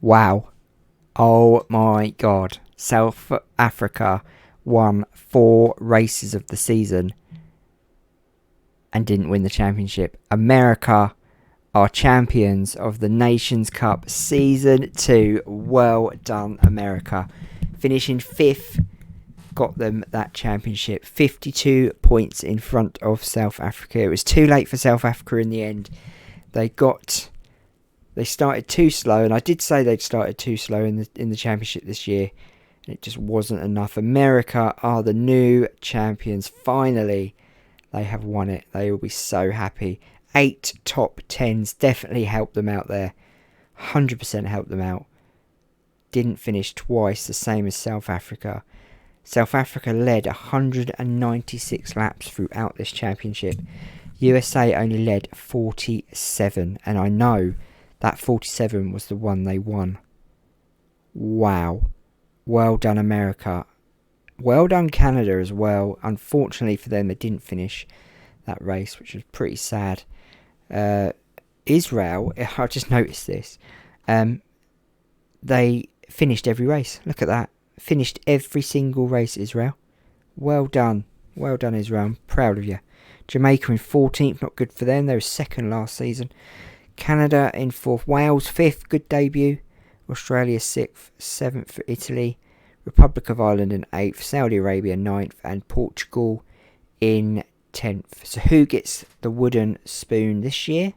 Wow. Oh my God. South Africa won 4 races of the season and didn't win the championship. America are champions of the Nations Cup Season 2. Well done, America. Finishing 5th got them that championship. 52 points in front of South Africa. It was too late for South Africa in the end. They started too slow, and I did say they'd started too slow in the championship this year, and it just wasn't enough. America are the new champions. Finally, they have won it. They will be so happy. 8 top 10s definitely helped them out there. 100% helped them out. Didn't finish twice, the same as South Africa. South Africa led 196 laps throughout this championship. USA only led 47, and I know that 47 was the one they won. Wow. Well done, America. Well done, Canada, as well. Unfortunately for them, they didn't finish that race, which was pretty sad. Israel, I just noticed this. They finished every race. Look at that. Finished every single race, Israel. Well done. Well done, Israel. I'm proud of you. Jamaica in 14th, not good for them. They were 2nd last season. Canada in 4th. Wales 5th, good debut. Australia 6th. 7th for Italy. Republic of Ireland in 8th. Saudi Arabia 9th. And Portugal in 10th. So who gets the wooden spoon this year?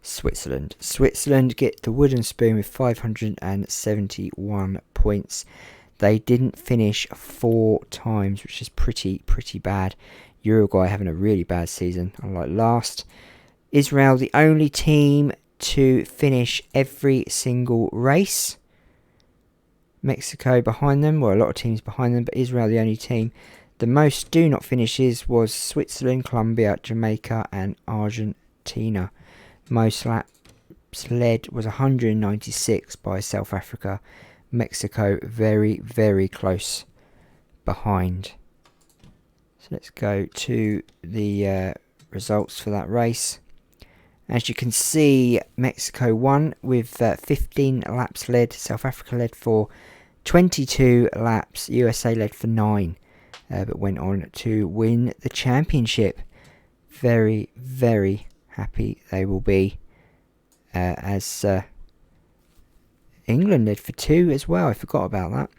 Switzerland. Switzerland get the wooden spoon with 571 points. They didn't finish 4 times, which is pretty bad. Uruguay having a really bad season, unlike last. Israel, the only team to finish every single race. Mexico behind them, well, a lot of teams behind them, but Israel the only team. The most do not finishes was Switzerland, Colombia, Jamaica and Argentina. Most laps led was 196 by South Africa. Mexico very close behind. So let's go to the results for that race. As you can see, Mexico won with 15 laps led. South Africa led for 22 laps. USA led for 9, but went on to win the championship. Very happy they will be, as England led for 2 as well. I forgot about that.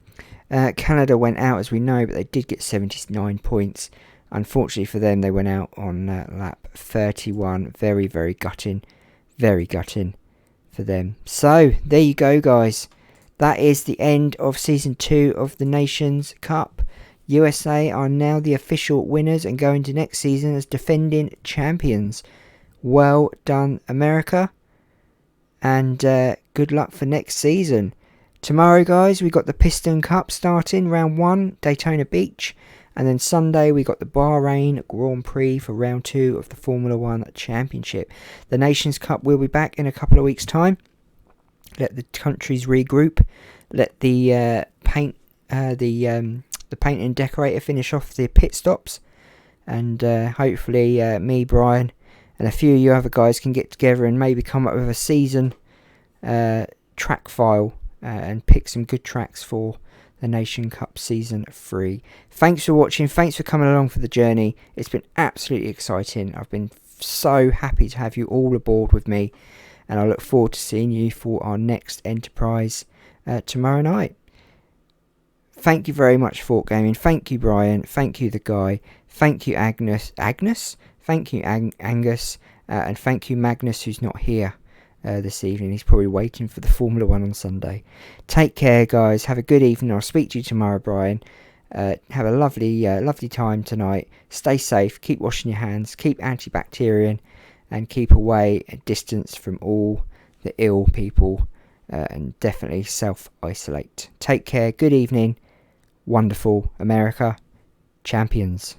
Canada went out, as we know, but they did get 79 points. Unfortunately for them, they went out on lap 31. Very gutting. Very gutting for them. So, there you go, guys. That is the end of Season 2 of the Nations Cup. USA are now the official winners and go into next season as defending champions. Well done, America. And good luck for next season. Tomorrow, guys, we got the Piston Cup starting, round 1, Daytona Beach. And then Sunday, we got the Bahrain Grand Prix for round 2 of the Formula 1 Championship. The Nations Cup will be back in a couple of weeks' time. Let the countries regroup. Let the paint and decorator finish off the pit stops. And hopefully me, Brian, and a few of you other guys can get together and maybe come up with a season track file and pick some good tracks for the Nation Cup Season 3. Thanks for watching. Thanks for coming along for the journey. It's been absolutely exciting. I've been so happy to have you all aboard with me. And I look forward to seeing you for our next Enterprise tomorrow night. Thank you very much, Fort Gaming. Thank you, Brian. Thank you, the guy. Thank you, Agnes. Thank you, Angus. And thank you, Magnus, who's not here this evening. He's probably waiting for the Formula 1 on Sunday. Take care, guys. Have a good evening. I'll speak to you tomorrow, Brian. Have a lovely time tonight. Stay safe. Keep washing your hands. Keep antibacterial. And keep away a distance from all the ill people. And definitely self-isolate. Take care. Good evening. Wonderful. America. Champions.